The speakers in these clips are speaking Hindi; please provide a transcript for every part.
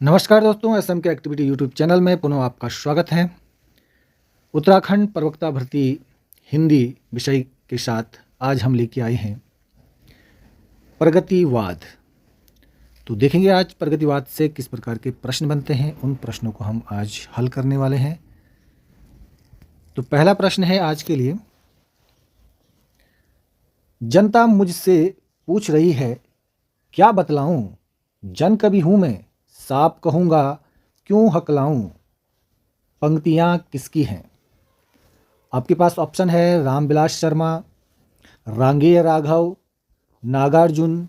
नमस्कार दोस्तों, एसएम के एक्टिविटी यूट्यूब चैनल में पुनः आपका स्वागत है। उत्तराखंड प्रवक्ता भर्ती हिंदी विषय के साथ आज हम लेके आए हैं प्रगतिवाद। तो देखेंगे आज प्रगतिवाद से किस प्रकार के प्रश्न बनते हैं, उन प्रश्नों को हम आज हल करने वाले हैं। तो पहला प्रश्न है आज के लिए, जनता मुझसे पूछ रही है क्या बतलाऊं, जन कवि हूं मैं साफ कहूँगा क्यों हकलाऊं, पंक्तियाँ किसकी हैं। आपके पास ऑप्शन है रामविलास शर्मा, रांगेय राघव, नागार्जुन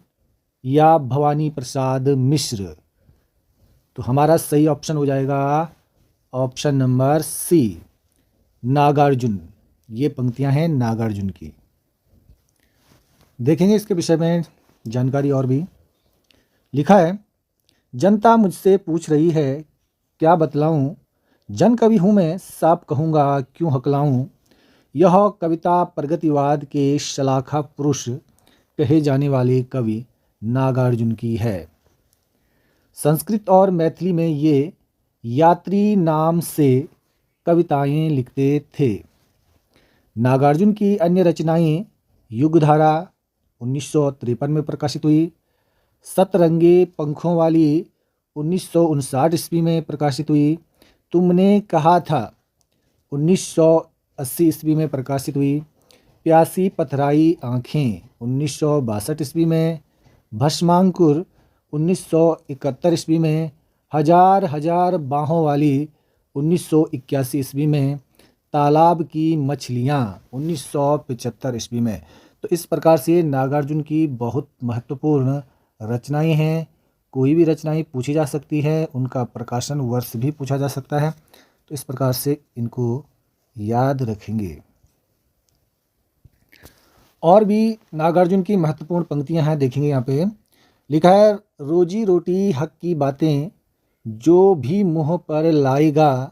या भवानी प्रसाद मिश्र। तो हमारा सही ऑप्शन हो जाएगा ऑप्शन नंबर सी, नागार्जुन। ये पंक्तियाँ हैं नागार्जुन की। देखेंगे इसके विषय में जानकारी और भी। लिखा है, जनता मुझसे पूछ रही है क्या बतलाऊं, जन कवि हूँ मैं साफ कहूँगा क्यों हकलाऊं। यह कविता प्रगतिवाद के शलाखा पुरुष कहे जाने वाले कवि नागार्जुन की है। संस्कृत और मैथिली में ये यात्री नाम से कविताएं लिखते थे। नागार्जुन की अन्य रचनाएं युगधारा 1953 में प्रकाशित हुई, सतरंगे पंखों वाली 1959 ईस्वी में प्रकाशित हुई, तुमने कहा था 1980 ईस्वी में प्रकाशित हुई, प्यासी पथराई आँखें 1962 ईस्वी में, भस्मांकुर 1971 ईस्वी में, हजार हजार बाहों वाली 1981 ईस्वी में, तालाब की मछलियाँ 1975 ईस्वी में। तो इस प्रकार से नागार्जुन की बहुत महत्वपूर्ण रचनाएं हैं। कोई भी रचनाएं पूछी जा सकती है, उनका प्रकाशन वर्ष भी पूछा जा सकता है। तो इस प्रकार से इनको याद रखेंगे। और भी नागार्जुन की महत्वपूर्ण पंक्तियां हैं, देखेंगे यहाँ पे। लिखा है, रोजी रोटी हक की बातें जो भी मुंह पर लाएगा,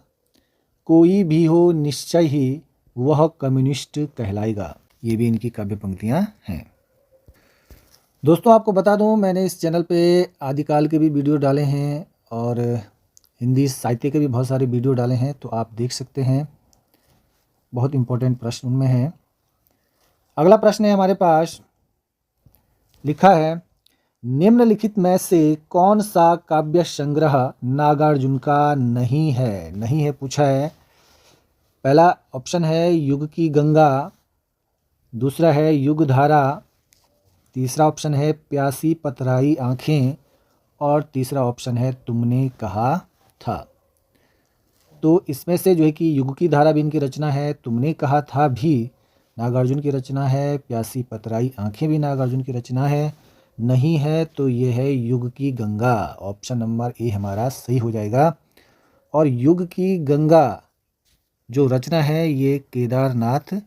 कोई भी हो निश्चय ही वह कम्युनिस्ट कहलाएगा। ये भी इनकी काव्य पंक्तियां हैं। दोस्तों आपको बता दूं, मैंने इस चैनल पे आदिकाल के भी वीडियो डाले हैं और हिंदी साहित्य के भी बहुत सारे वीडियो डाले हैं, तो आप देख सकते हैं। बहुत इम्पोर्टेंट प्रश्न उनमें हैं। अगला प्रश्न है हमारे पास। लिखा है, निम्नलिखित में से कौन सा काव्य संग्रह नागार्जुन का नहीं है। नहीं है पूछा है। पहला ऑप्शन है युग की गंगा, दूसरा है युगधारा, तीसरा ऑप्शन है प्यासी पथराई आँखें और तीसरा ऑप्शन है तुमने कहा था। तो इसमें से जो है कि युग की धारा भी इनकी रचना है, तुमने कहा था भी नागार्जुन की रचना है, प्यासी पथराई आँखें भी नागार्जुन की रचना है। नहीं है तो ये है युग की गंगा। ऑप्शन नंबर ए हमारा सही हो जाएगा। और युग की गंगा जो रचना है ये केदारनाथ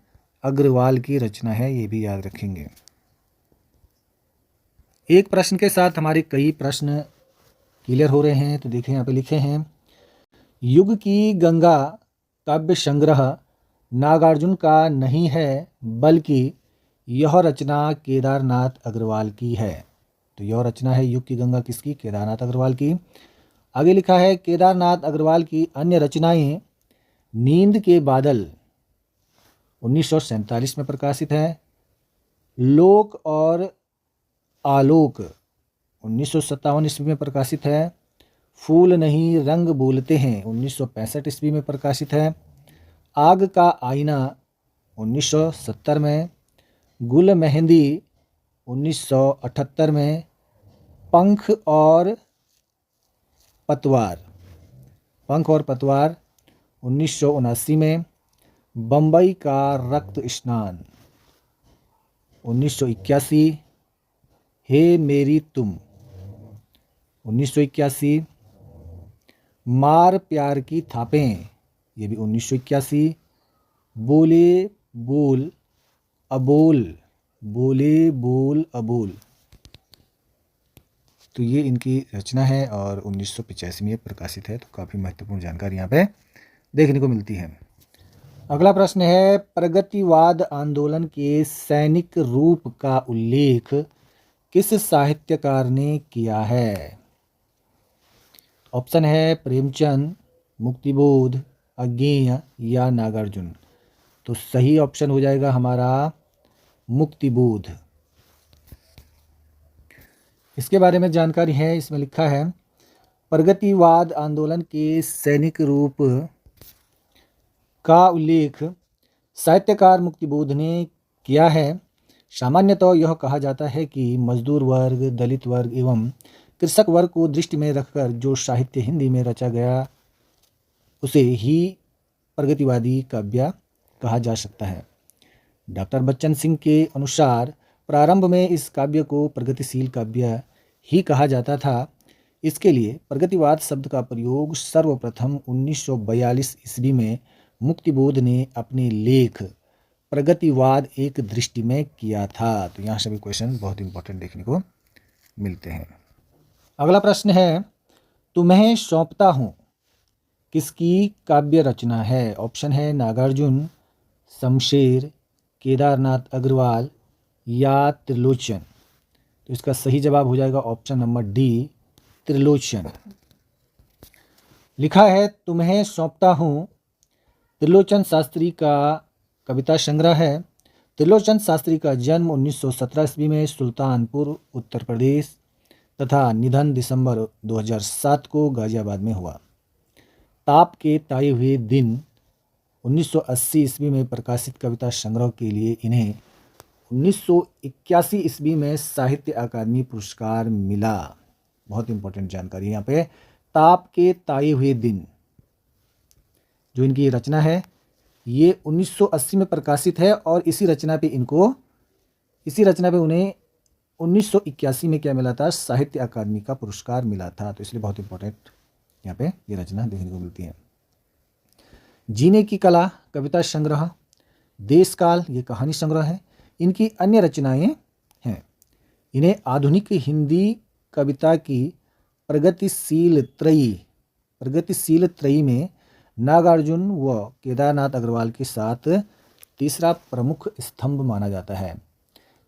अग्रवाल की रचना है, ये भी याद रखेंगे। एक प्रश्न के साथ हमारे कई प्रश्न क्लियर हो रहे हैं। तो देखें यहाँ पे लिखे हैं, युग की गंगा काव्य संग्रह नागार्जुन का नहीं है, बल्कि यह रचना केदारनाथ अग्रवाल की है। तो यह रचना है युग की गंगा किसकी? केदारनाथ अग्रवाल की। आगे लिखा है, केदारनाथ अग्रवाल की अन्य रचनाएं नींद के बादल 1947 में प्रकाशित है, लोक और आलोक 1957 ईस्वी में प्रकाशित है, फूल नहीं रंग बोलते हैं 1965 ईस्वी में प्रकाशित है, आग का आईना 1970 में, गुल मेहंदी 1978 में, पंख और पतवार 1979 में, बम्बई का रक्त स्नान 1981, हे मेरी तुम 1981, मार प्यार की थापें ये भी 1981, बोले बोल अबोल बोले बोल अबोल। तो ये इनकी रचना है और 1985 में प्रकाशित है। तो काफ़ी महत्वपूर्ण जानकारी यहाँ पे देखने को मिलती है। अगला प्रश्न है, प्रगतिवाद आंदोलन के सैनिक रूप का उल्लेख किस साहित्यकार ने किया है। ऑप्शन है प्रेमचंद, मुक्तिबोध, अज्ञेय या नागार्जुन। तो सही ऑप्शन हो जाएगा हमारा मुक्तिबोध। इसके बारे में जानकारी है, इसमें लिखा है प्रगतिवाद आंदोलन के सैनिक रूप का उल्लेख साहित्यकार मुक्तिबोध ने किया है। सामान्यतः यह कहा जाता है कि मजदूर वर्ग, दलित वर्ग एवं कृषक वर्ग को दृष्टि में रखकर जो साहित्य हिंदी में रचा गया उसे ही प्रगतिवादी काव्य कहा जा सकता है। डॉक्टर बच्चन सिंह के अनुसार प्रारंभ में इस काव्य को प्रगतिशील काव्य ही कहा जाता था। इसके लिए प्रगतिवाद शब्द का प्रयोग सर्वप्रथम 1942 ईस्वी में मुक्तिबोध ने अपने लेख प्रगतिवाद एक दृष्टि में किया था। तो यहाँ से भी क्वेश्चन बहुत इंपॉर्टेंट देखने को मिलते हैं। अगला प्रश्न है, तुम्हें सौंपता हूँ किसकी काव्य रचना है? ऑप्शन है नागार्जुन, शमशेर, केदारनाथ अग्रवाल या त्रिलोचन। तो इसका सही जवाब हो जाएगा ऑप्शन नंबर डी, त्रिलोचन। लिखा है तुम्हें सौंपता हूँ त्रिलोचन शास्त्री का कविता संग्रह है। त्रिलोचन शास्त्री का जन्म 1917 ईस्वी में सुल्तानपुर उत्तर प्रदेश तथा निधन दिसंबर 2007 को गाजियाबाद में हुआ। ताप के ताए हुए दिन 1980 ईस्वी में प्रकाशित कविता संग्रह के लिए इन्हें 1981 ईस्वी में साहित्य अकादमी पुरस्कार मिला। बहुत इंपॉर्टेंट जानकारी यहाँ पे। ताप के ताए हुए दिन जो इनकी रचना है ये 1980 में प्रकाशित है और इसी रचना पे उन्हें 1981 में क्या मिला था? साहित्य अकादमी का पुरस्कार मिला था। तो इसलिए बहुत इंपॉर्टेंट यहाँ पे ये रचना देखने को मिलती है। जीने की कला कविता संग्रह, देश काल ये कहानी संग्रह है। इनकी अन्य रचनाएं हैं। इन्हें आधुनिक हिंदी कविता की प्रगतिशील त्रयी में नागार्जुन व केदारनाथ अग्रवाल के साथ तीसरा प्रमुख स्तंभ माना जाता है।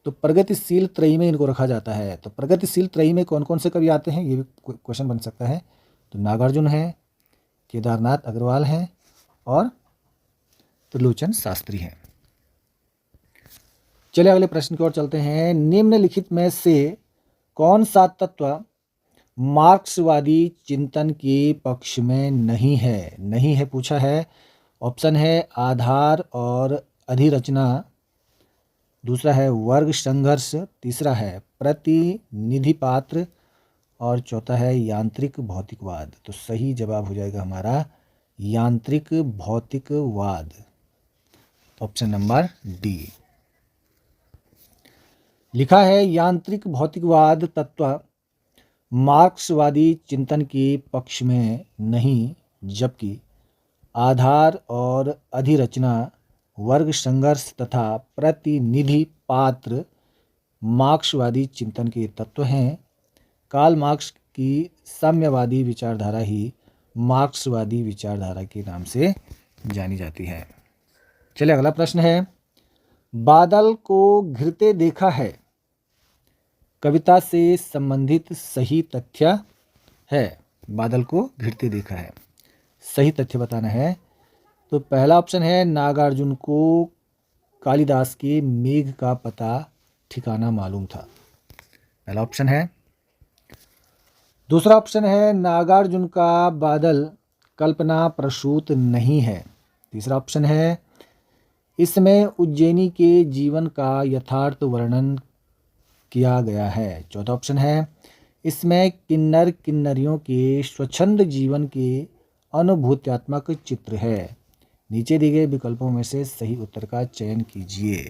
तो प्रगतिशील त्रयी में इनको रखा जाता है। तो प्रगतिशील त्रयी में कौन कौन से कवि आते हैं ये भी क्वेश्चन बन सकता है। तो नागार्जुन है, केदारनाथ अग्रवाल हैं और त्रिलोचन शास्त्री हैं। चलिए अगले प्रश्न की ओर चलते हैं। निम्नलिखित में से कौन सा तत्व मार्क्सवादी चिंतन के पक्ष में नहीं है पूछा है। ऑप्शन है आधार और अधिरचना, दूसरा है वर्ग संघर्ष, तीसरा है प्रतिनिधि पात्र और चौथा है यांत्रिक भौतिकवाद। तो सही जवाब हो जाएगा हमारा यांत्रिक भौतिकवाद, ऑप्शन नंबर डी। लिखा है यांत्रिक भौतिकवाद तत्व मार्क्सवादी चिंतन के पक्ष में नहीं, जबकि आधार और अधिरचना, वर्ग संघर्ष तथा प्रतिनिधि पात्र मार्क्सवादी चिंतन के तत्व हैं। कार्ल मार्क्स की साम्यवादी विचारधारा ही मार्क्सवादी विचारधारा के नाम से जानी जाती है। चलिए अगला प्रश्न है, बादल को घिरते देखा है कविता से संबंधित सही तथ्य है। बादल को घिरते देखा है, सही तथ्य बताना है। तो पहला ऑप्शन है नागार्जुन को कालिदास के मेघ का पता ठिकाना मालूम था, पहला ऑप्शन है। दूसरा ऑप्शन है नागार्जुन का बादल कल्पना प्रसूत नहीं है, तीसरा ऑप्शन है इसमें उज्जैनी के जीवन का यथार्थ वर्णन किया गया है, चौथा ऑप्शन है इसमें किन्नर किन्नरियों के स्वच्छंद जीवन के अनुभूत्यात्मक चित्र है। नीचे दिए गए विकल्पों में से सही उत्तर का चयन कीजिए।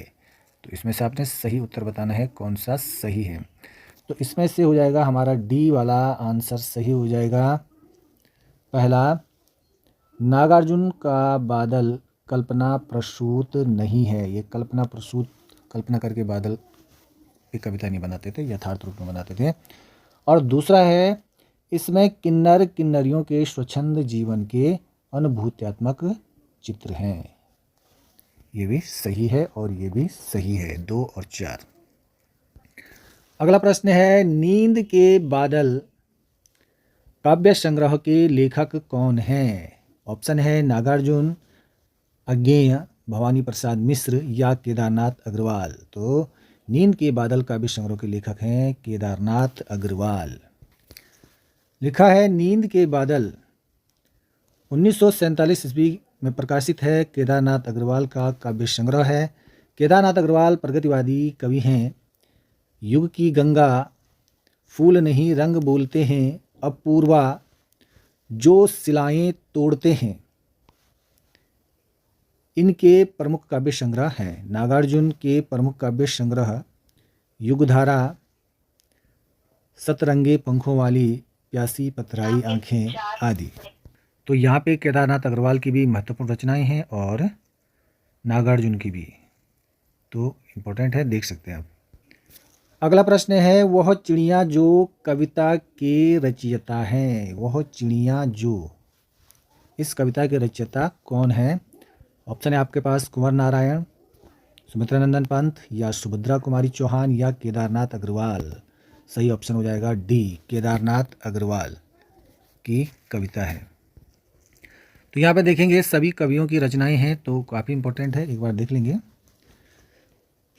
तो इसमें से आपने सही उत्तर बताना है कौन सा सही है। तो इसमें से हो जाएगा हमारा डी वाला आंसर सही हो जाएगा। पहला, नागार्जुन का बादल कल्पना प्रसूत नहीं है। ये कल्पना प्रसूत, कल्पना करके बादल एक कविता नहीं बनाते थे, यथार्थ रूप में बनाते थे। और दूसरा है इसमें किन्नर किन्नरियों के स्वच्छंद जीवन के अनुभूत्यात्मक चित्र हैं। ये भी सही है और ये भी सही है, 2 और 4। अगला प्रश्न है, नींद के बादल काव्य संग्रह के लेखक कौन हैं? ऑप्शन है नागार्जुन, अज्ञेय, भवानी प्रसाद मिश्र या केदारनाथ अग्रवाल। तो नींद के बादल काव्य संग्रह के लेखक हैं केदारनाथ अग्रवाल। लिखा है नींद के बादल 1947 ईस्वी में प्रकाशित है। केदारनाथ अग्रवाल का काव्य संग्रह है। केदारनाथ अग्रवाल प्रगतिवादी कवि हैं। युग की गंगा, फूल नहीं रंग बोलते हैं, अपूर्वा, जो सिलाएं तोड़ते हैं, इनके प्रमुख काव्य संग्रह हैं। नागार्जुन के प्रमुख काव्य संग्रह युगधारा, सतरंगे पंखों वाली, प्यासी पथराई आंखें आदि। तो यहाँ पे केदारनाथ अग्रवाल की भी महत्वपूर्ण रचनाएं हैं और नागार्जुन की भी, तो इम्पोर्टेंट है, देख सकते हैं आप। अगला प्रश्न है वह चिड़िया जो कविता के रचयिता हैं। वह चिड़िया जो, इस कविता के रचयिता कौन है? ऑप्शन है आपके पास कुंवर नारायण, सुमित्रानंदन पंत या सुभद्रा कुमारी चौहान या केदारनाथ अग्रवाल। सही ऑप्शन हो जाएगा डी, केदारनाथ अग्रवाल की कविता है। तो यहाँ पे देखेंगे सभी कवियों की रचनाएं हैं, तो काफ़ी इंपॉर्टेंट है, एक बार देख लेंगे।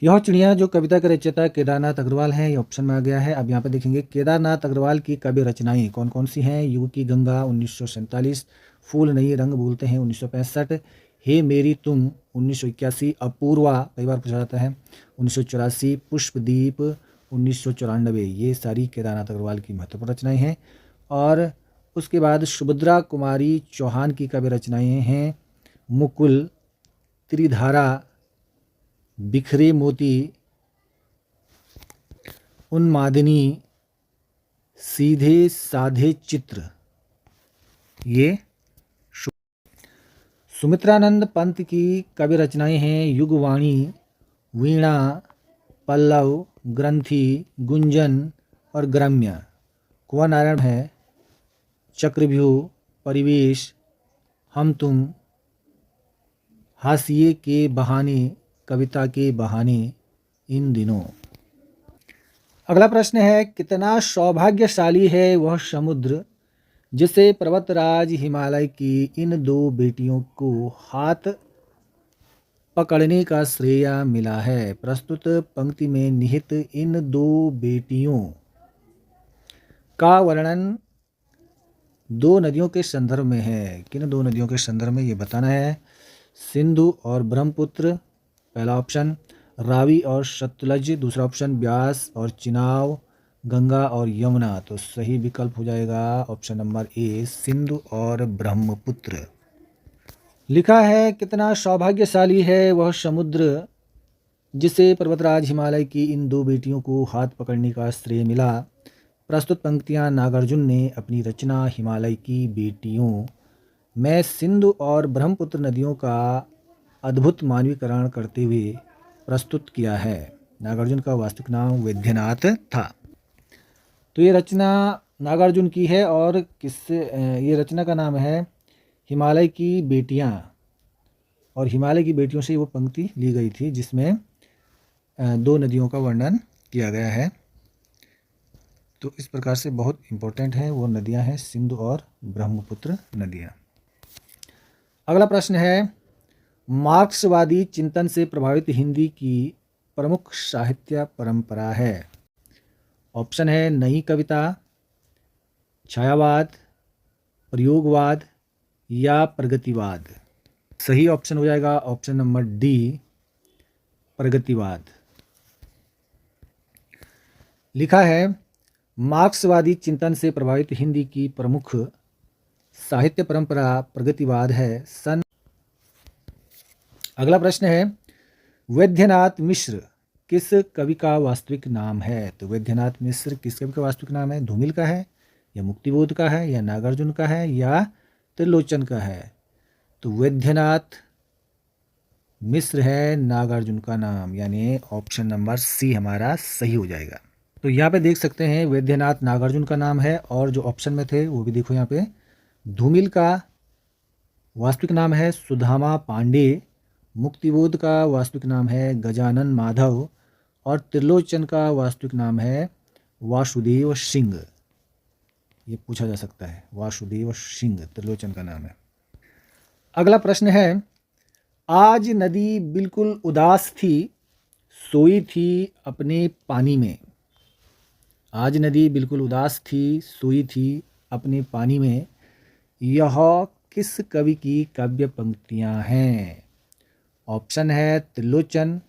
यह चिड़िया जो कविता के रचयिता केदारनाथ अग्रवाल हैं, ये ऑप्शन में आ गया है। अब यहाँ पे देखेंगे केदारनाथ अग्रवाल की काव्य रचनाएं कौन कौन सी हैं। युग की गंगा 1947, फूल नहीं रंग भूलते हैं 1965, हे मेरी तुम 1981, अपूर्वा कई बार पूछा जाता है 1984, पुष्पदीप 1994। ये सारी केदारनाथ अग्रवाल की महत्वपूर्ण रचनाएं हैं। और उसके बाद सुभद्रा कुमारी चौहान की काव्य रचनाएं हैं मुकुल, त्रिधारा, बिखरे मोती, उन्मादिनी, सीधे साधे चित्र। ये सुमित्रानंद पंत की काव्य रचनाएं हैं युगवाणी, वीणा, पल्लव, ग्रंथि, गुंजन और ग्राम्य। कुंवर नारायण है चक्रव्यूह, परिवेश, हम तुम, हाशिए के बहाने, कविता के बहाने, इन दिनों। अगला प्रश्न है कितना सौभाग्यशाली है वह समुद्र जिसे पर्वतराज हिमालय की इन दो बेटियों को हाथ पकड़ने का श्रेय मिला है। प्रस्तुत पंक्ति में निहित इन दो बेटियों का वर्णन दो नदियों के संदर्भ में है। किन दो नदियों के संदर्भ में ये बताना है। सिंधु और ब्रह्मपुत्र पहला ऑप्शन, रावी और सतलज दूसरा ऑप्शन, व्यास और चिनाब, गंगा और यमुना। तो सही विकल्प हो जाएगा ऑप्शन नंबर ए, सिंधु और ब्रह्मपुत्र। लिखा है कितना सौभाग्यशाली है वह समुद्र जिसे पर्वतराज हिमालय की इन दो बेटियों को हाथ पकड़ने का श्रेय मिला। प्रस्तुत पंक्तियां नागार्जुन ने अपनी रचना हिमालय की बेटियों में सिंधु और ब्रह्मपुत्र नदियों का अद्भुत मानवीकरण करते हुए प्रस्तुत किया है। नागार्जुन का वास्तविक नाम वैद्यनाथ था। तो ये रचना नागार्जुन की है और ये रचना का नाम है हिमालय की बेटियां, और हिमालय की बेटियों से वो पंक्ति ली गई थी जिसमें दो नदियों का वर्णन किया गया है। तो इस प्रकार से बहुत इम्पोर्टेंट है, वो नदियां हैं सिंधु और ब्रह्मपुत्र नदियां। अगला प्रश्न है मार्क्सवादी चिंतन से प्रभावित हिंदी की प्रमुख साहित्य परंपरा है। ऑप्शन है नई कविता, छायावाद, प्रयोगवाद या प्रगतिवाद। सही ऑप्शन हो जाएगा ऑप्शन नंबर डी, प्रगतिवाद। लिखा है मार्क्सवादी चिंतन से प्रभावित हिंदी की प्रमुख साहित्य परंपरा प्रगतिवाद है। अगला प्रश्न है वैद्यनाथ मिश्र किस कवि का वास्तविक नाम है। तो वैद्यनाथ मिश्र किस कवि का वास्तविक नाम है। धूमिल का है या मुक्तिबोध का है या नागार्जुन का है या त्रिलोचन का है। तो वैद्यनाथ मिश्र है नागार्जुन का नाम, यानी ऑप्शन नंबर सी हमारा सही हो जाएगा। तो यहाँ पे देख सकते हैं वैद्यनाथ नागार्जुन का नाम है, और जो ऑप्शन में थे वो भी देखो यहाँ पे। धूमिल का वास्तविक नाम है सुदामा पांडे, मुक्तिबोध का वास्तविक नाम है गजानन माधव, और त्रिलोचन का वास्तविक नाम है वासुदेव सिंह। ये पूछा जा सकता है। वासुदेव सिंह त्रिलोचन का नाम है। अगला प्रश्न है, आज नदी बिल्कुल उदास थी, सोई थी अपने पानी में। आज नदी बिल्कुल उदास थी, सोई थी अपने पानी में, यह किस कवि की काव्य पंक्तियां हैं? ऑप्शन है त्रिलोचन,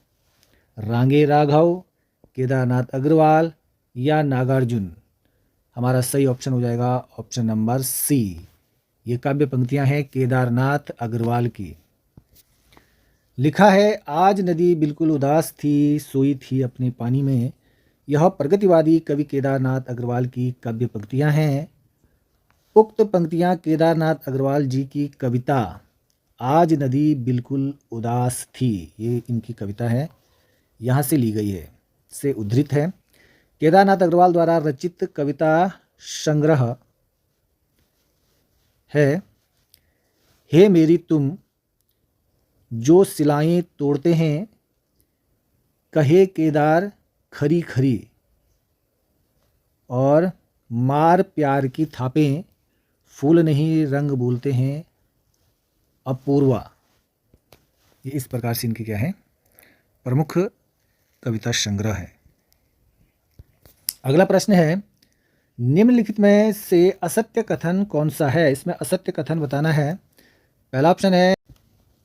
रांगे राघव, केदारनाथ अग्रवाल या नागार्जुन। हमारा सही ऑप्शन हो जाएगा ऑप्शन नंबर सी। ये काव्य पंक्तियां हैं केदारनाथ अग्रवाल की। लिखा है, आज नदी बिल्कुल उदास थी, सोई थी अपने पानी में, यह प्रगतिवादी कवि केदारनाथ अग्रवाल की काव्य पंक्तियां हैं। उक्त पंक्तियां केदारनाथ अग्रवाल जी की कविता आज नदी बिल्कुल उदास थी, ये इनकी कविता है, यहाँ से ली गई है, से उद्धृत है। केदारनाथ अग्रवाल द्वारा रचित कविता संग्रह है हे मेरी तुम जो सिलाएं तोड़ते हैं, कहे केदार खरी खरी, और मार प्यार की थापें, फूल नहीं रंग बोलते हैं अपूर्वा। ये इस प्रकार से इनकी क्या है, प्रमुख कविता संग्रह है। अगला प्रश्न है, निम्नलिखित में से असत्य कथन कौन सा है? इसमें असत्य कथन बताना है। पहला ऑप्शन है,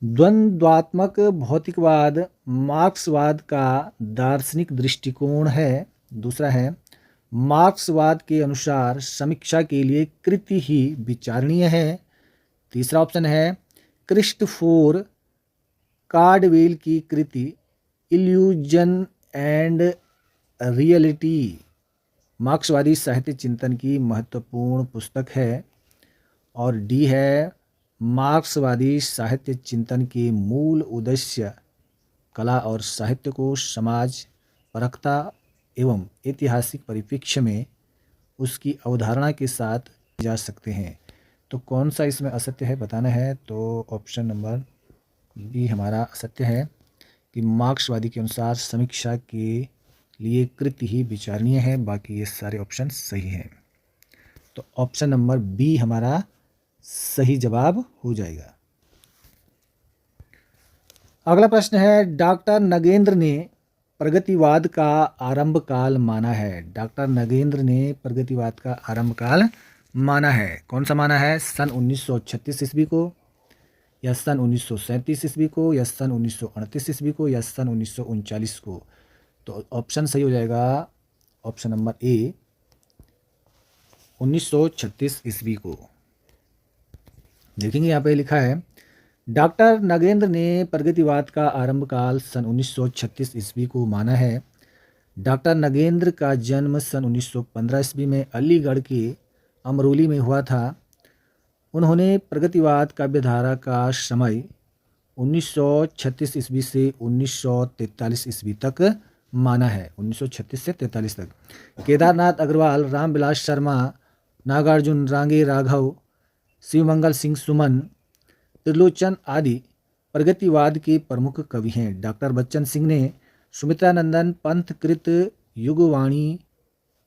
द्वंद्वात्मक भौतिकवाद मार्क्सवाद का दार्शनिक दृष्टिकोण है। दूसरा है, मार्क्सवाद के अनुसार समीक्षा के लिए कृति ही विचारणीय है। तीसरा ऑप्शन है, क्रिस्टोफर कार्डवेल की कृति इल्यूजन एंड रियलिटी मार्क्सवादी साहित्य चिंतन की महत्वपूर्ण पुस्तक है। और डी है, मार्क्सवादी साहित्य चिंतन के मूल उद्देश्य कला और साहित्य को समाज परखता एवं ऐतिहासिक परिप्रेक्ष्य में उसकी अवधारणा के साथ जा सकते हैं। तो कौन सा इसमें असत्य है बताना है, तो ऑप्शन नंबर बी हमारा असत्य है कि मार्क्सवादी के अनुसार समीक्षा के लिए कृति ही विचारणीय है। बाकी ये सारे ऑप्शन सही हैं, तो ऑप्शन नंबर बी हमारा सही जवाब हो जाएगा। अगला प्रश्न है, डॉक्टर नगेंद्र ने प्रगतिवाद का आरंभ काल माना है। डॉक्टर नगेंद्र ने प्रगतिवाद का आरंभ काल माना है। कौन सा माना है? सन 1936 ईस्वी को, या सन 1937 ईस्वी को, या सन 1938 ईस्वी को, या सन 1939 को। तो ऑप्शन सही हो जाएगा ऑप्शन नंबर ए 1936 ईस्वी को। देखेंगे यहाँ पे लिखा है, डॉक्टर नगेंद्र ने प्रगतिवाद का आरंभ काल सन 1936 ईस्वी को माना है। डॉक्टर नगेंद्र का जन्म सन 1915 ईस्वी में अलीगढ़ के अमरोली में हुआ था। उन्होंने प्रगतिवाद काव्यधारा का समय 1936 ईस्वी से 1943 ईस्वी तक माना है। 1936 से 43 तक केदारनाथ अग्रवाल, रामविलास शर्मा, नागार्जुन, रांगे राघव, शिवमंगल सिंह सुमन, त्रिलोचन आदि प्रगतिवाद के प्रमुख कवि हैं। डॉक्टर बच्चन सिंह ने सुमित्रानंदन पंथ कृत युगवाणी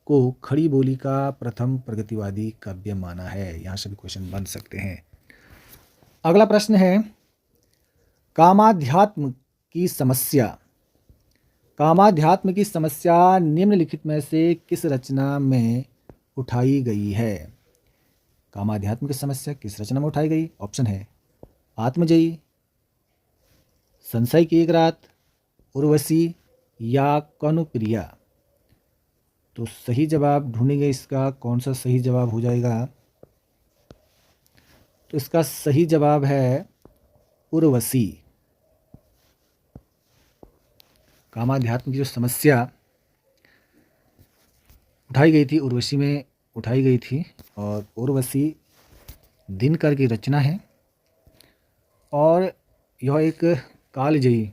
को खड़ी बोली का प्रथम प्रगतिवादी काव्य माना है। यहाँ से भी क्वेश्चन बन सकते हैं। अगला प्रश्न है, कामाध्यात्म की समस्या। कामाध्यात्म की समस्या निम्नलिखित में से किस रचना में उठाई गई है? कामाध्यात्म की समस्या किस रचना में उठाई गई? ऑप्शन है आत्मजयी, संशय की एक रात, उर्वशी या कनुप्रिया। तो सही जवाब ढूंढेंगे इसका, कौन सा सही जवाब हो जाएगा? तो इसका सही जवाब है उर्वशी। कामाध्यात्म की जो समस्या उठाई गई थी उर्वशी में उठाई गई थी, और उर्वशी दिनकर की रचना है, और यह एक कालजयी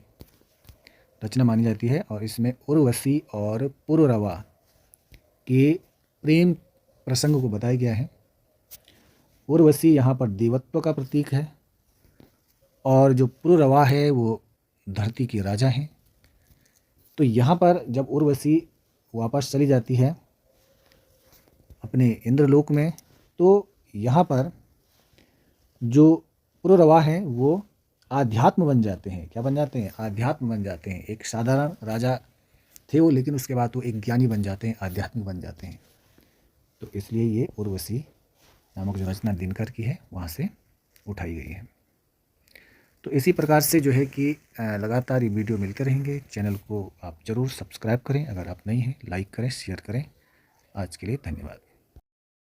रचना मानी जाती है। और इसमें उर्वशी और पुररवा के प्रेम प्रसंग को बताया गया है। उर्वशी यहाँ पर देवत्व का प्रतीक है, और जो पुररवा है वो धरती के राजा हैं। तो यहाँ पर जब उर्वशी वापस चली जाती है अपने इंद्रलोक में, तो यहाँ पर जो पुररवा हैं वो आध्यात्म बन जाते हैं। क्या बन जाते हैं? आध्यात्म बन जाते हैं। एक साधारण राजा थे वो, लेकिन उसके बाद वो एक ज्ञानी बन जाते हैं, आध्यात्मिक बन जाते हैं। तो इसलिए ये उर्वशी नामक जो रचना दिनकर की है वहाँ से उठाई गई है। तो इसी प्रकार से जो है कि लगातार ये वीडियो मिलते रहेंगे। चैनल को आप ज़रूर सब्सक्राइब करें, अगर आप नहीं हैं लाइक करें, शेयर करें। आज के लिए धन्यवाद।